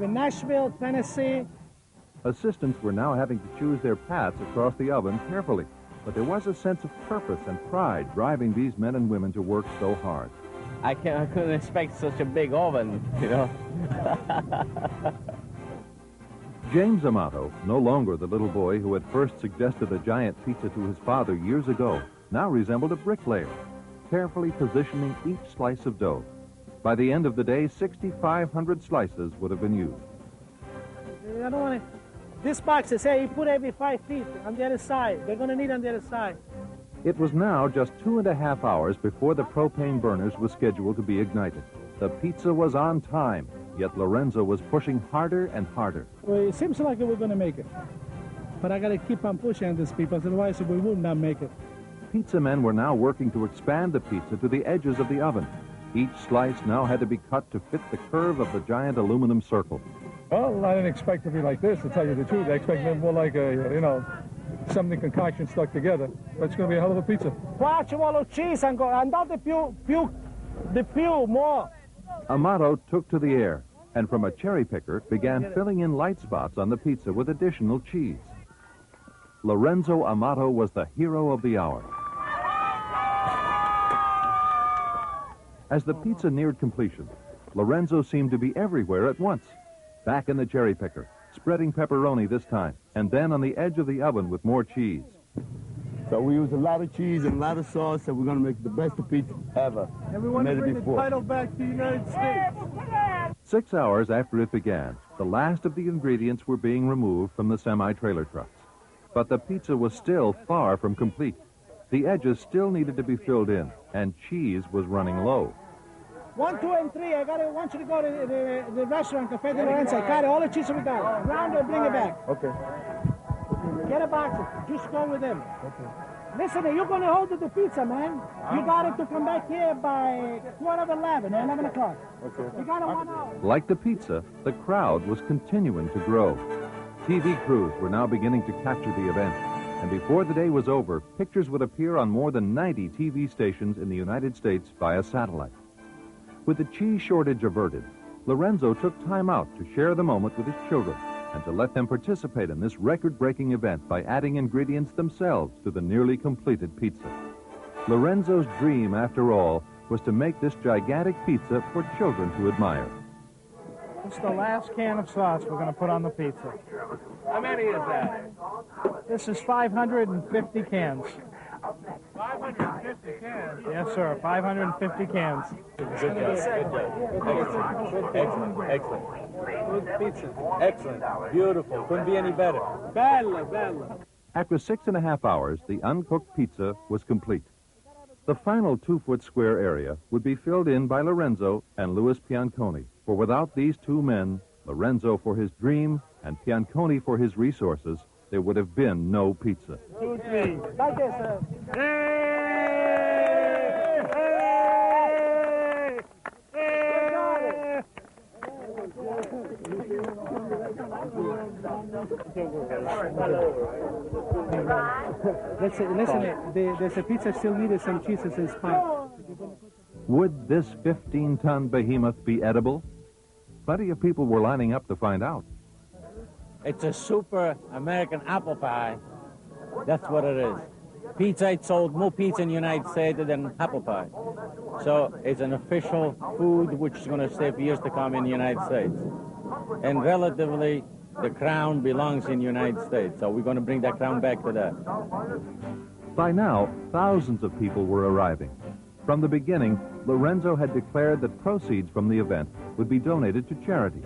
have in Nashville, Tennessee. Assistants were now having to choose their paths across the oven carefully, but there was a sense of purpose and pride driving these men and women to work so hard. I couldn't expect such a big oven, you know. James Amato, no longer the little boy who had first suggested a giant pizza to his father years ago, now resembled a bricklayer, carefully positioning each slice of dough. By the end of the day, 6,500 slices would have been used. I don't want to... This box is say you put every 5 feet on the other side. They're going to need on the other side. It was now just 2.5 hours before the propane burners was scheduled to be ignited. The pizza was on time, yet Lorenzo was pushing harder and harder. Well, it seems like we're going to make it. But I got to keep on pushing these people, otherwise we will not make it. Pizza men were now working to expand the pizza to the edges of the oven. Each slice now had to be cut to fit the curve of the giant aluminum circle. Well, I didn't expect it to be like this, to tell you the truth. I expected it more like a, you know, something concoction stuck together. But it's going to be a hell of a pizza. Qua ci vuole cheese ancora, andate più more. Amato took to the air, and from a cherry picker began filling in light spots on the pizza with additional cheese. Lorenzo Amato was the hero of the hour. As the pizza neared completion, Lorenzo seemed to be everywhere at once. Back in the cherry picker, spreading pepperoni this time, and then on the edge of the oven with more cheese. So we use a lot of cheese and a lot of sauce, and we're going to make the best pizza ever. And we want to bring the title back to the United States. 6 hours after it began, the last of the ingredients were being removed from the semi-trailer trucks. But the pizza was still far from complete. The edges still needed to be filled in, and cheese was running low. 1, 2, and 3. I want you to go to the restaurant, Cafe de Lorenzo. Cut all the cheese we got. Round it, bring it back. Okay. Get a box. Just go with them. Okay. Listen, you're going to hold the pizza, man. You got it to come back here by 11 o'clock. Okay. You got it 1 hour. Like the pizza, the crowd was continuing to grow. TV crews were now beginning to capture the event. And before the day was over, pictures would appear on more than 90 TV stations in the United States via satellite. With the cheese shortage averted, Lorenzo took time out to share the moment with his children and to let them participate in this record-breaking event by adding ingredients themselves to the nearly completed pizza. Lorenzo's dream, after all, was to make this gigantic pizza for children to admire. This is the last can of sauce we're going to put on the pizza. How many is that? This is 550 cans. 550 cans. Yes, sir, 550 cans. Good job. Excellent. Good pizza. Excellent. Beautiful. Couldn't be any better. Bella. After 6.5 hours, the uncooked pizza was complete. The final 2-foot square area would be filled in by Lorenzo and Louis Pianconi. For without these two men, Lorenzo for his dream and Pianconi for his resources, there would have been no pizza. 2, 3. Like this, sir. Listen, the pizza still needed some cheeses and spice. Would this 15-ton behemoth be edible? Plenty of people were lining up to find out. It's a super American apple pie. That's what it is. Pizza, it sold more pizza in the United States than apple pie. So it's an official food which is going to stay for years to come in the United States. And relatively, the crown belongs in the United States. So we're going to bring that crown back to that. By now, thousands of people were arriving. From the beginning, Lorenzo had declared that proceeds from the event would be donated to charity.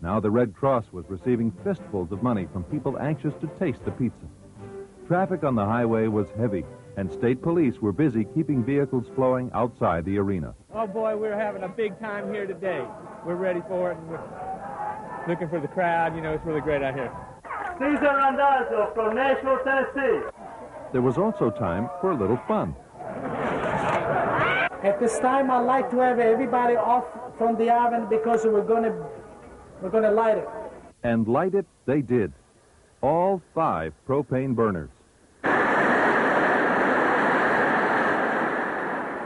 Now the Red Cross was receiving fistfuls of money from people anxious to taste the pizza. Traffic on the highway was heavy, and state police were busy keeping vehicles flowing outside the arena. Oh, boy, we're having a big time here today. We're ready for it, and we're looking for the crowd. You know, it's really great out here. Cesar Randazzo from Nashville, Tennessee. There was also time for a little fun. At this time, I'd like to have everybody off from the oven because we're going to light it. And light it they did. All 5 propane burners.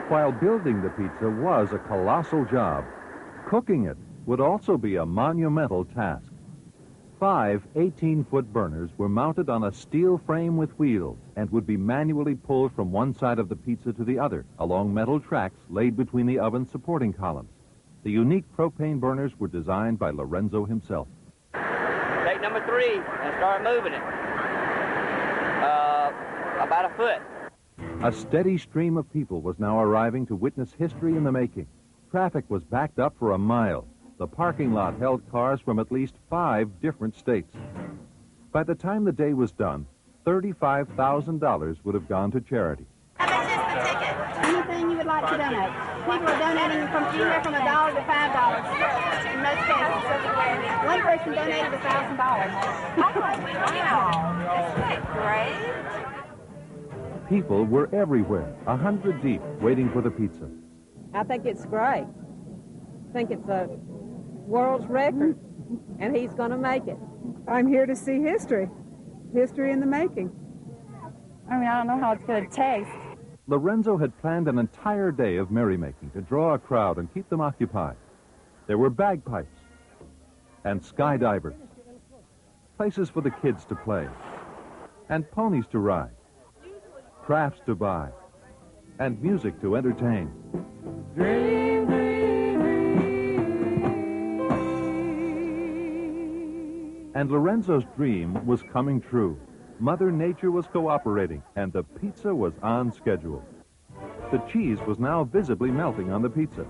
While building the pizza was a colossal job, cooking it would also be a monumental task. 5 18-foot burners were mounted on a steel frame with wheels and would be manually pulled from one side of the pizza to the other along metal tracks laid between the oven's supporting columns. The unique propane burners were designed by Lorenzo himself. Take number 3 and start moving it. About a foot. A steady stream of people was now arriving to witness history in the making. Traffic was backed up for a mile. The parking lot held cars from at least 5 different states. By the time the day was done, $35,000 would have gone to charity. How much is the ticket? Anything you would like to donate. People are donating from anywhere from $1 to $5 in most cases. One person donated $1,000. Oh, wow. That's great. People were everywhere, 100 deep, waiting for the pizza. I think it's great. I think it's a world's record, and he's going to make it. I'm here to see history. History in the making. I mean, I don't know how it's going to taste. Lorenzo had planned an entire day of merrymaking to draw a crowd and keep them occupied. There were bagpipes and skydivers, places for the kids to play, and ponies to ride, crafts to buy, and music to entertain. Dream, dream, dream. And Lorenzo's dream was coming true. Mother Nature was cooperating, and the pizza was on schedule. The cheese was now visibly melting on the pizza.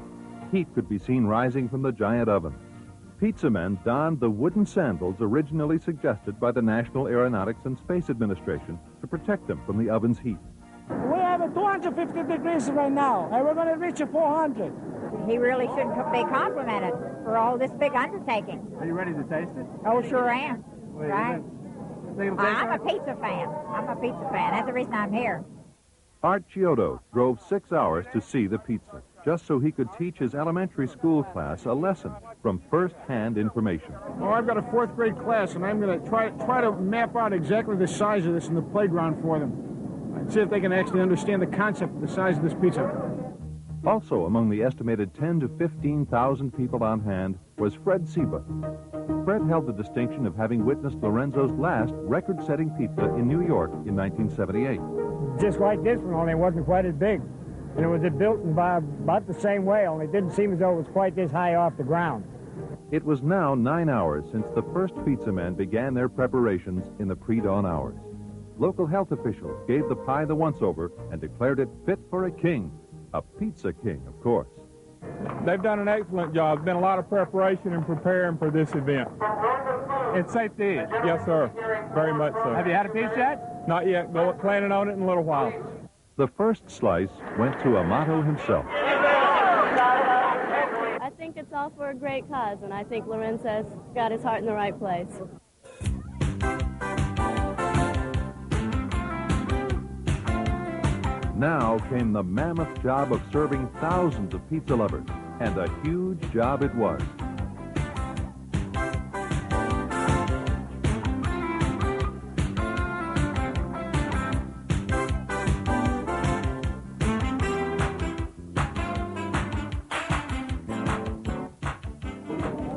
Heat could be seen rising from the giant oven. Pizza men donned the wooden sandals originally suggested by the National Aeronautics and Space Administration to protect them from the oven's heat. We have a 250 degrees right now, and we're going to reach a 400. He really should be complimented for all this big undertaking. Are you ready to taste it? Oh, sure am. Wait, right. I'm a pizza fan. I'm a pizza fan. That's the reason I'm here. Art Chiodo drove 6 hours to see the pizza, just so he could teach his elementary school class a lesson from first-hand information. Oh, I've got a 4th grade class, and I'm going to try to map out exactly the size of this in the playground for them. And see if they can actually understand the concept of the size of this pizza. Also among the estimated 10 to 15,000 people on hand was Fred Seba. Fred held the distinction of having witnessed Lorenzo's last record-setting pizza in New York in 1978. Just like this one, only it wasn't quite as big. And it was built by about the same way, only it didn't seem as though it was quite this high off the ground. It was now 9 hours since the first pizza men began their preparations in the pre-dawn hours. Local health officials gave the pie the once-over and declared it fit for a king. A pizza king, of course. They've done an excellent job. There's been a lot of preparation and preparing for this event. It's safe to eat? Yes, sir. Very much so. Have you had a piece yet? Not yet. Planning on it in a little while. The first slice went to Amato himself. I think it's all for a great cause, and I think Lorenzo's got his heart in the right place. Now came the mammoth job of serving thousands of pizza lovers, and a huge job it was.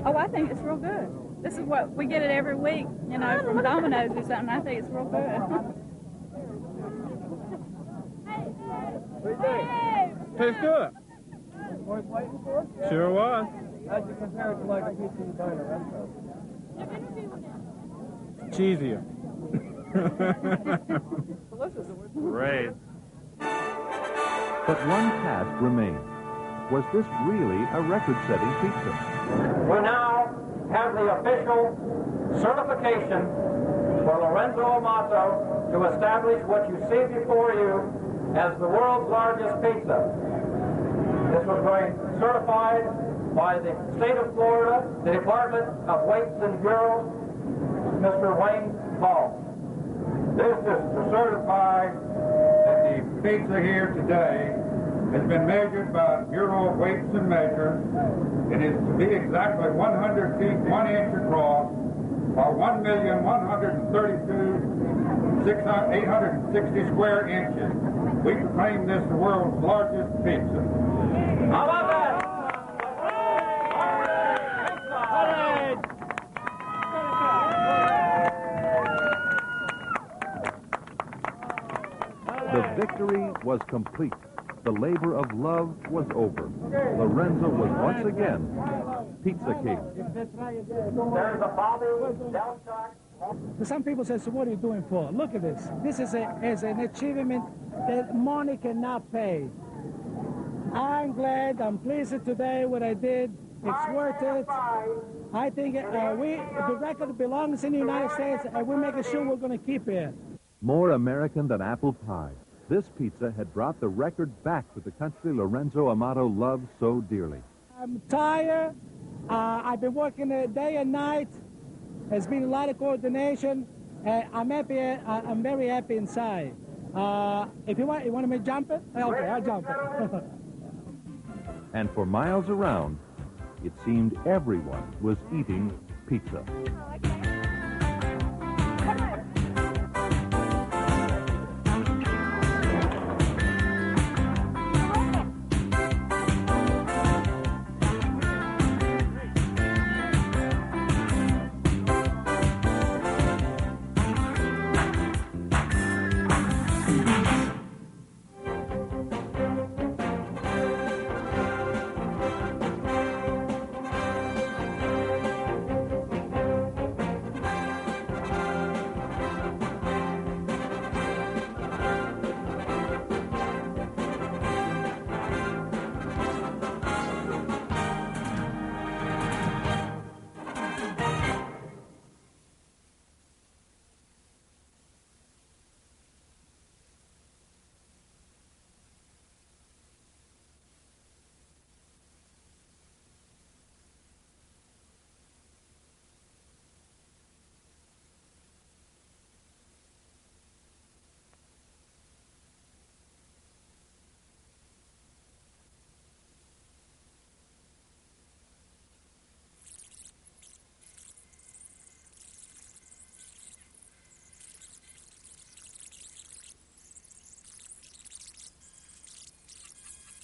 Oh, I think it's real good. This is what we get it every week, you know, from Domino's or something. I think it's real good. What do you think? Tastes good. Worth waiting for? Sure was. How'd you compare it to like a pizza you buy in a restaurant? Cheesier. Great. But one task remained. Was this really a record-setting pizza? We now have the official certification for Lorenzo Amato to establish what you see before you as the world's largest pizza. This was going certified by the state of Florida, the Department of Weights and Bureau, Mr. Wayne Paul. This is to certify that the pizza here today has been measured by Bureau of Weights and Measures. It is to be exactly 100 feet 1 inch across, or 1,132,860 square inches. We proclaim this the world's largest pizza. How about that? Victory was complete. The labor of love was over. Lorenzo was once again Pizza King. There's a Bobby Delchuk. Some people say, so what are you doing for? Look at this. This is an achievement that money cannot pay. I'm glad, I'm pleased today what I did. It's worth it. I think the record belongs in the United States, and we're making sure we're going to keep it. More American than apple pie, this pizza had brought the record back to the country Lorenzo Amato loved so dearly. I'm tired. I've been working day and night. There's been a lot of coordination. I'm happy. I'm very happy inside. If you want me to jump it? Okay, I'll jump it. And for miles around, it seemed everyone was eating pizza.